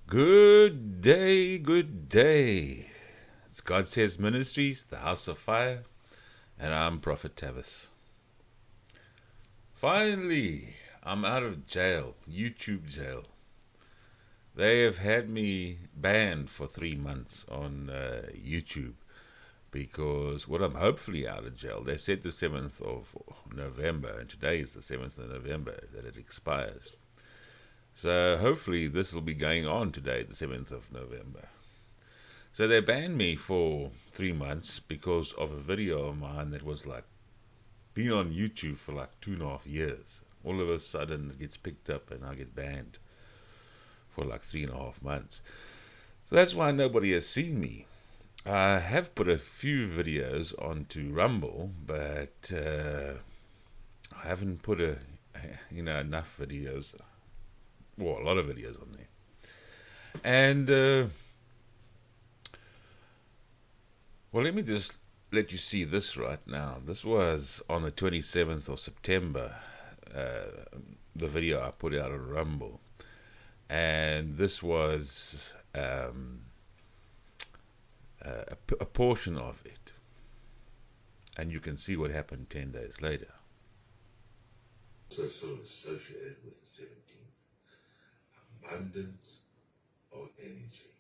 Good day, good day. It's God Says Ministries, the House of Fire, and I'm Prophet Tavis. Finally, I'm out of jail, YouTube jail. They have had me banned for 3 months on YouTube because, well, I'm hopefully out of jail. They said the 7th of November, and today is the 7th of November, that it expires. So hopefully this will be going on today, the 7th of November. So they banned me for 3 months because of a video of mine that was like been on YouTube for like 2.5 years. All of a sudden it gets picked up and I get banned for like 3.5 months. So that's why nobody has seen me. I have put a few videos onto Rumble, but I haven't put enough videos, well, a lot of videos on there. And well, let me just let you see this right now. This was on the 27th of September, the video I put out on Rumble. And this was a portion of it. And you can see what happened 10 days later. So sort of associated with the 17th. Abundance of energy.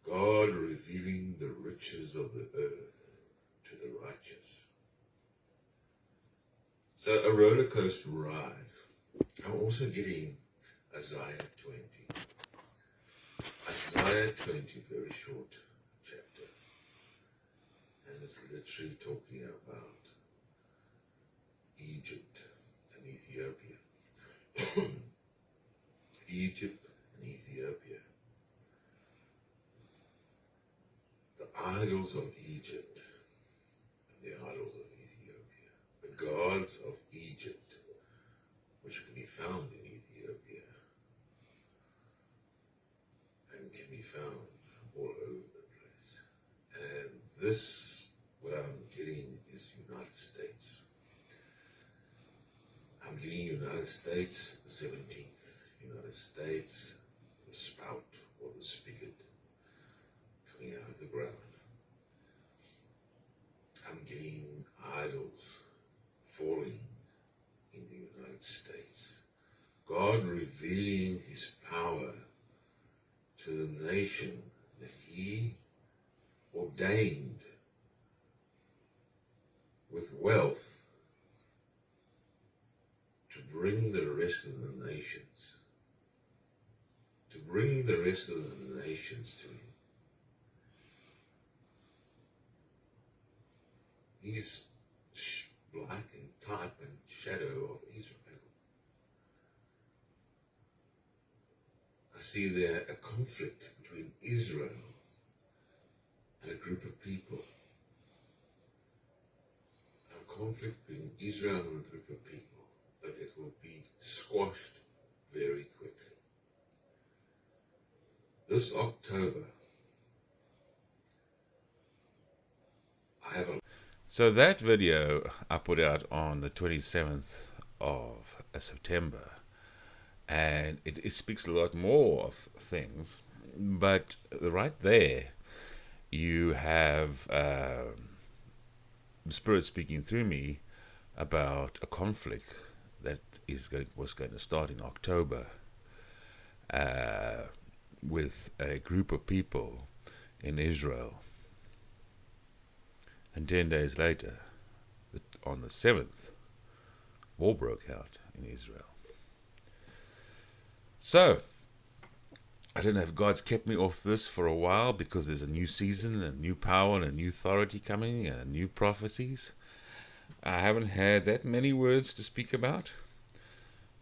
God revealing the riches of the earth to the righteous. So a roller coaster ride. I'm also getting Isaiah 20. Isaiah 20, very short chapter. And it's literally talking about Egypt and Ethiopia. Egypt and Ethiopia. The idols of Egypt and the idols of Ethiopia. The gods of Egypt, which can be found in Ethiopia and can be found all over the place. And this, what I'm getting, is United States. I'm getting United States, the 17th. United States, the spout or the spigot coming out of the ground. I'm getting idols falling in the United States. God revealing his power to the nation that he ordained with wealth to bring the rest of the nations, to him. He's black and type and shadow of Israel. I see there a conflict between Israel and a group of people. A conflict between Israel and a group of people, but it will be squashed very quickly. This October, I have a... So that video I put out on the 27th of September, and it speaks a lot more of things, but right there you have the Spirit speaking through me about a conflict that was going to start in October with a group of people in Israel. And 10 days later, on the 7th, war broke out in Israel. So, I don't know if God's kept me off this for a while because there's a new season, a new power, and a new authority coming, and new prophecies. I haven't had that many words to speak about.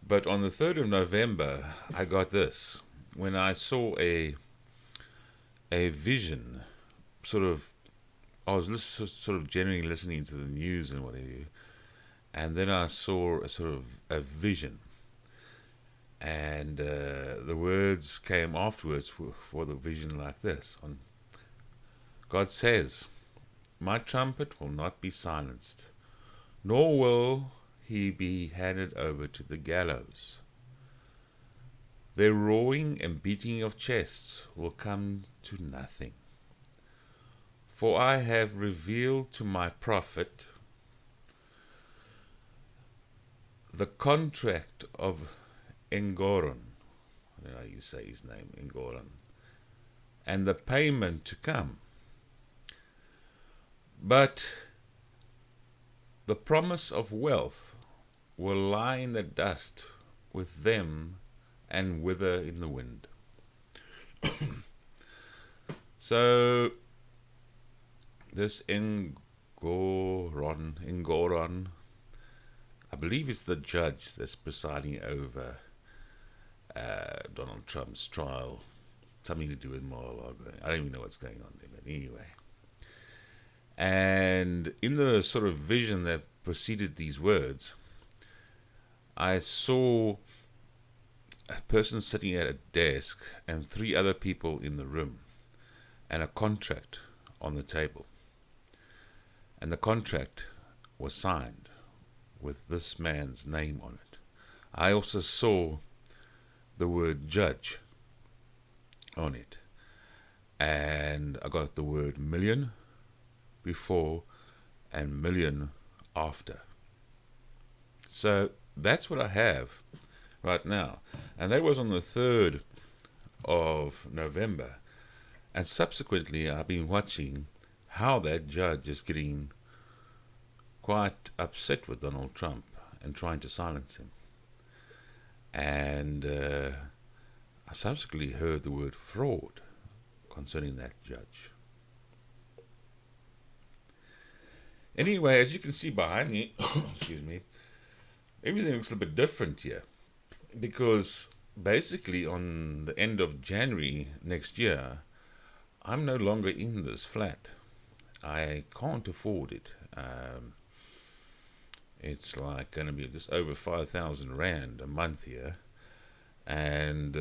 But on the 3rd of November, I got this. When I saw a vision, I was sort of generally listening to the news and whatever, and then I saw a vision, and the words came afterwards for the vision like this. God says, "My trumpet will not be silenced, nor will he be handed over to the gallows. Their roaring and beating of chests will come to nothing. For I have revealed to my prophet the contract of Engoron. I don't know how you say his name, Engoron. And the payment to come. But the promise of wealth will lie in the dust with them and wither in the wind. So this Engoron, I believe it's the judge that's presiding over Donald Trump's trial. Something to do with Mar-a-Lago. I don't even know what's going on there, but anyway. And in the sort of vision that preceded these words, I saw a person sitting at a desk and 3 other people in the room and a contract on the table. And the contract was signed with this man's name on it. I also saw the word judge on it. And I got the word million before and million after. So that's what I have right now. And that was on the 3rd of November. And subsequently, I've been watching how that judge is getting quite upset with Donald Trump and trying to silence him. And I subsequently heard the word fraud concerning that judge. Anyway, as you can see behind me, excuse me, everything looks a bit different here. Because basically on the end of January next year, I'm no longer in this flat. I can't afford it. It's like going to be just over 5,000 Rand a month here. And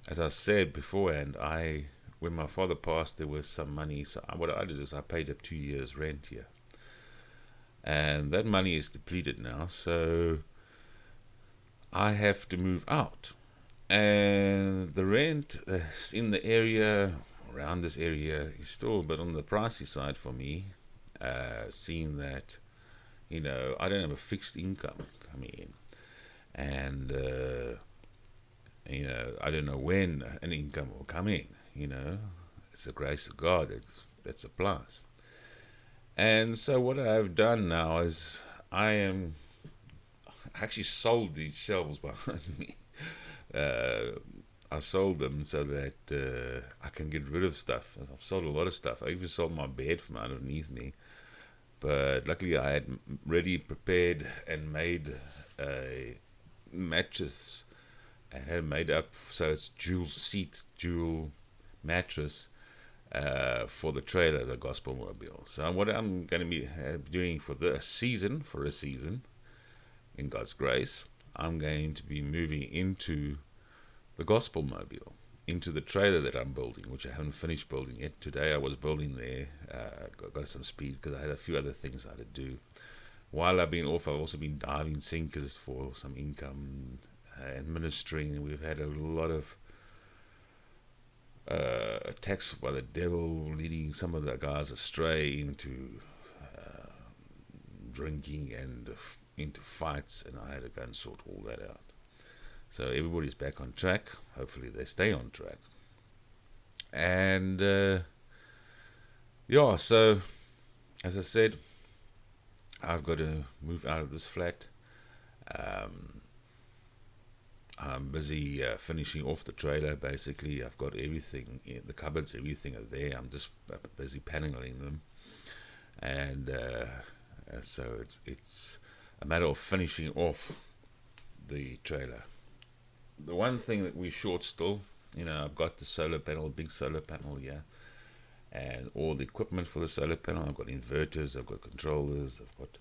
as I said beforehand, when my father passed, there was some money. So what I did is I paid up 2 years rent here. And that money is depleted now, so I have to move out. And the rent in the area, around this area, is still a bit on the pricey side for me, seeing that, I don't have a fixed income coming in. And, I don't know when an income will come in, It's the grace of God that supplies. And so what I've done now is I actually sold these shelves behind me. I sold them so that I can get rid of stuff. I've sold a lot of stuff. I even sold my bed from underneath me. But luckily I had ready prepared and made a mattress and had it made up so it's dual seat, dual mattress for the trailer, the gospel mobile. So what I'm going to be doing for a season, in God's grace, I'm going to be moving into the gospel mobile, into the trailer that I'm building, which I haven't finished building yet. Today I was building there, got some speed because I had a few other things I had to do. While I've been off, I've also been diving sinkers for some income and ministering. We've had a lot of attacks by the devil, leading some of the guys astray into drinking and into fights, and I had to go and sort all that out. So everybody's back on track. Hopefully they stay on track. And so as I said, I've got to move out of this flat. I'm busy finishing off the trailer. Basically, I've got everything in the cupboards, everything are there. I'm just busy paneling them, and so it's a matter of finishing off the trailer. The one thing that we're short still, I've got the solar panel, big solar panel here, and all the equipment for the solar panel. I've got inverters, I've got controllers, I've got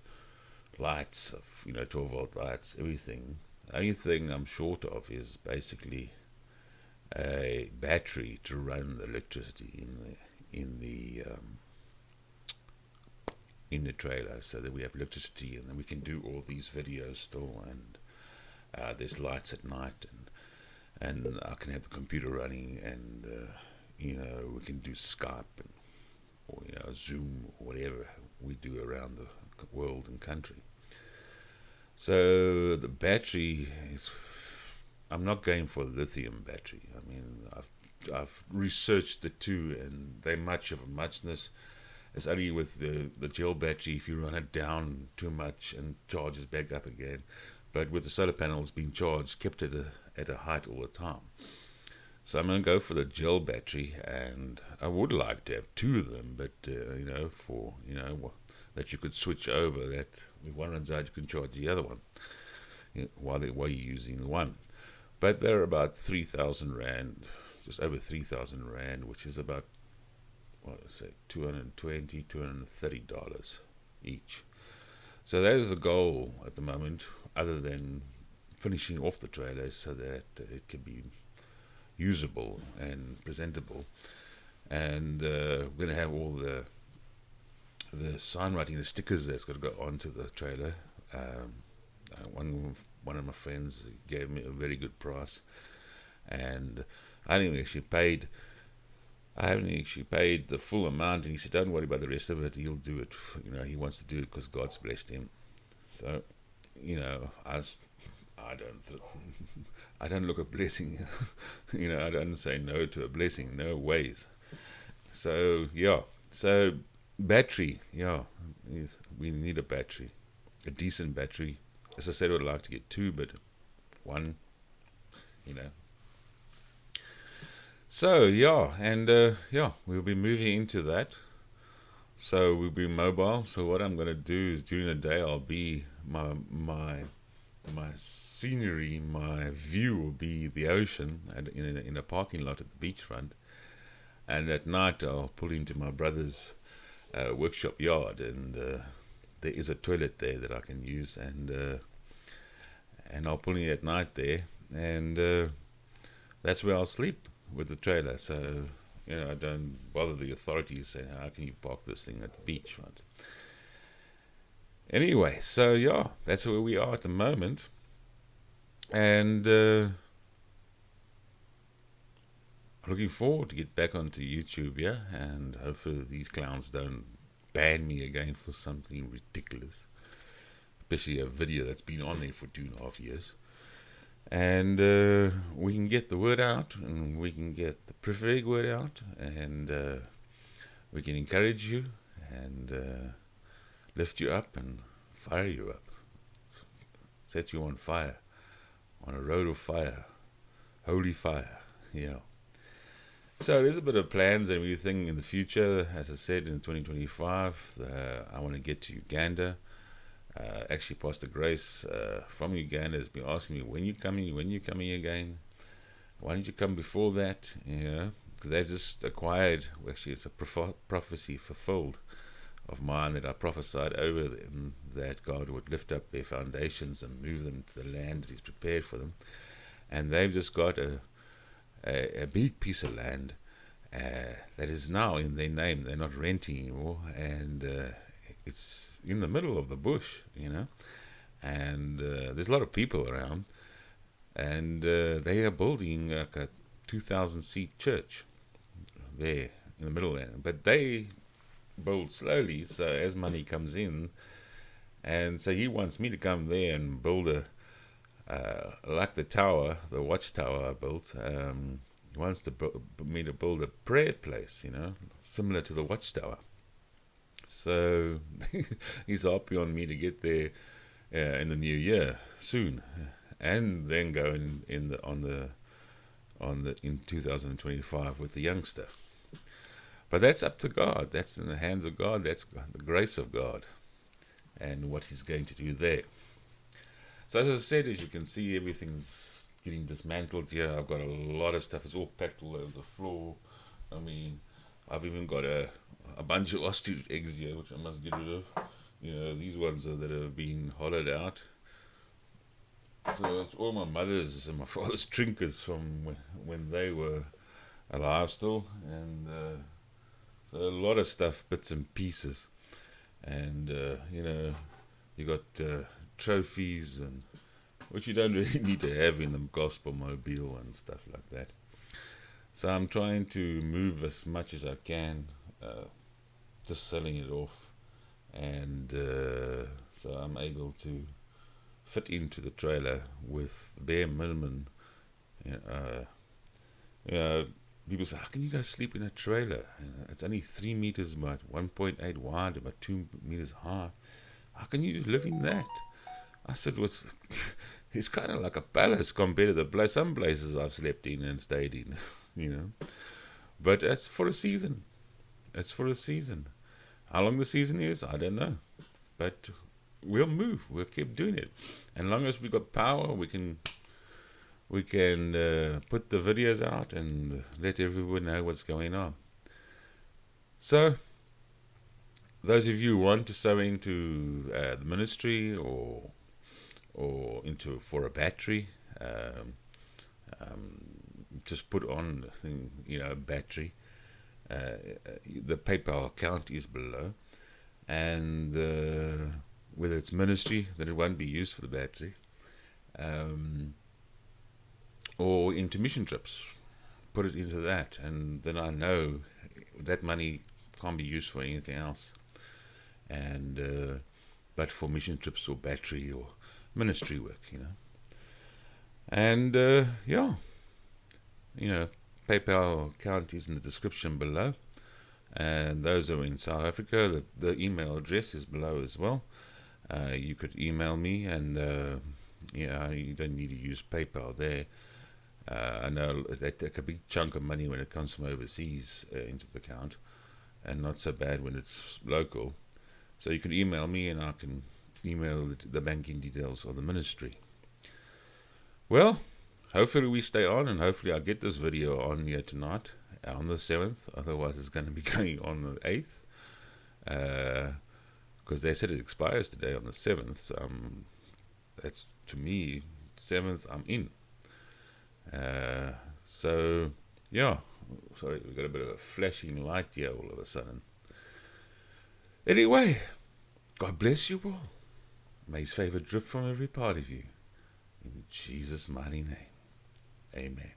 lights, 12-volt lights, everything. The only thing I'm short of is basically a battery to run the electricity in the trailer, so that we have electricity and then we can do all these videos still. And there's lights at night, and I can have the computer running, and we can do Skype and or Zoom or whatever we do around the world and country. So the battery is. I'm not going for lithium battery. I mean, I've researched the two, and they're much of a muchness. It's only with the gel battery if you run it down too much and charges back up again. But with the solar panels being charged, kept at a height all the time. So I'm going to go for the gel battery, and I would like to have two of them, but that you could switch over. That if one runs out, you can charge the other one while you're using the one. But they're about 3,000 rand, just over 3,000 rand, which is about $230 each. So that is the goal at the moment, other than finishing off the trailer so that it can be usable and presentable. And we're going to have all the sign writing, the stickers that's got to go onto the trailer. One of my friends gave me a very good price, and I haven't actually paid the full amount. And he said, "Don't worry about the rest of it. He'll do it. He wants to do it because God's blessed him." So, I don't I don't look at blessing. I don't say no to a blessing. No ways. So yeah. So battery. Yeah, we need a battery, a decent battery. As I said, I would like to get two, but one, So yeah, and we'll be moving into that. So we'll be mobile. So what I'm going to do is during the day, I'll be my scenery, my view will be the ocean and in a parking lot at the beachfront. And at night, I'll pull into my brother's workshop yard, and there is a toilet there that I can use, and I'll pull in at night there, and that's where I'll sleep with the trailer. So I don't bother the authorities saying, "How can you park this thing at the beachfront?" Anyway, so yeah, that's where we are at the moment, and looking forward to get back onto YouTube, yeah, and hopefully these clowns don't ban me again for something ridiculous, especially a video that's been on there for 2.5 years. And we can get the word out, and we can get the prophetic word out, and we can encourage you and lift you up and fire you up, set you on fire, on a road of fire, holy fire. Yeah. So there's a bit of plans and everything in the future. As I said, in 2025, I want to get to Uganda. Actually, Pastor Grace from Uganda has been asking me, when you coming again? Why don't you come before that? Because they've just acquired, actually it's a prophecy fulfilled of mine that I prophesied over them, that God would lift up their foundations and move them to the land that He's prepared for them. And they've just got a big piece of land that is now in their name. They're not renting anymore, and it's in the middle of the bush, and there's a lot of people around, and they are building like a 2,000-seat church there in the middle there. But they build slowly, so as money comes in, and so he wants me to come there and build like the tower, the watchtower I built. He wants me to build a prayer place, similar to the watchtower. So he's happy on me to get there in the new year soon, and then go in 2025 with the youngster. But that's up to God. That's in the hands of God. That's the grace of God, and what He's going to do there. So as I said, as you can see, everything's getting dismantled here. I've got a lot of stuff. It's all packed all over the floor. I mean, I've even got a bunch of ostrich eggs here, which I must get rid of. These ones that have been hollowed out. So it's all my mother's and my father's trinkets from when they were alive still. And so a lot of stuff, bits and pieces. And, you got trophies and which you don't really need to have in the gospel mobile and stuff like that. So I'm trying to move as much as I can, just selling it off, and so I'm able to fit into the trailer with the bare minimum. You know, you know, people say, "How can you guys sleep in a trailer? It's only 3 meters wide, 1.8 wide, about 2 meters high. How can you live in that?" I said, "Was it's kind of like a palace compared to some places I've slept in and stayed in, you know. But it's for a season. It's for a season. How long the season is, I don't know. But we'll move. We'll keep doing it. And long as we got power, we can put the videos out and let everyone know what's going on. So those of you who want to sow into the ministry or into for a battery, um, just put on battery. The PayPal account is below, and whether it's ministry, then it won't be used for the battery, um, or into mission trips. Put it into that, and then I know that money can't be used for anything else. And but for mission trips or battery or ministry work, And yeah, PayPal account is in the description below. And those are in South Africa. The email address is below as well. You could email me, and you don't need to use PayPal there. I know they take a big chunk of money when it comes from overseas into the account, and not so bad when it's local. So you can email me, and I can email the banking details of the ministry. Well, hopefully we stay on, and hopefully I get this video on here tonight on the 7th. Otherwise, it's going to be going on the 8th. Because they said it expires today on the 7th. So that's, to me, 7th, I'm in. So, yeah. Sorry, we've got a bit of a flashing light here all of a sudden. Anyway, God bless you all. May His favor drip from every part of you. In Jesus' mighty name. Amen.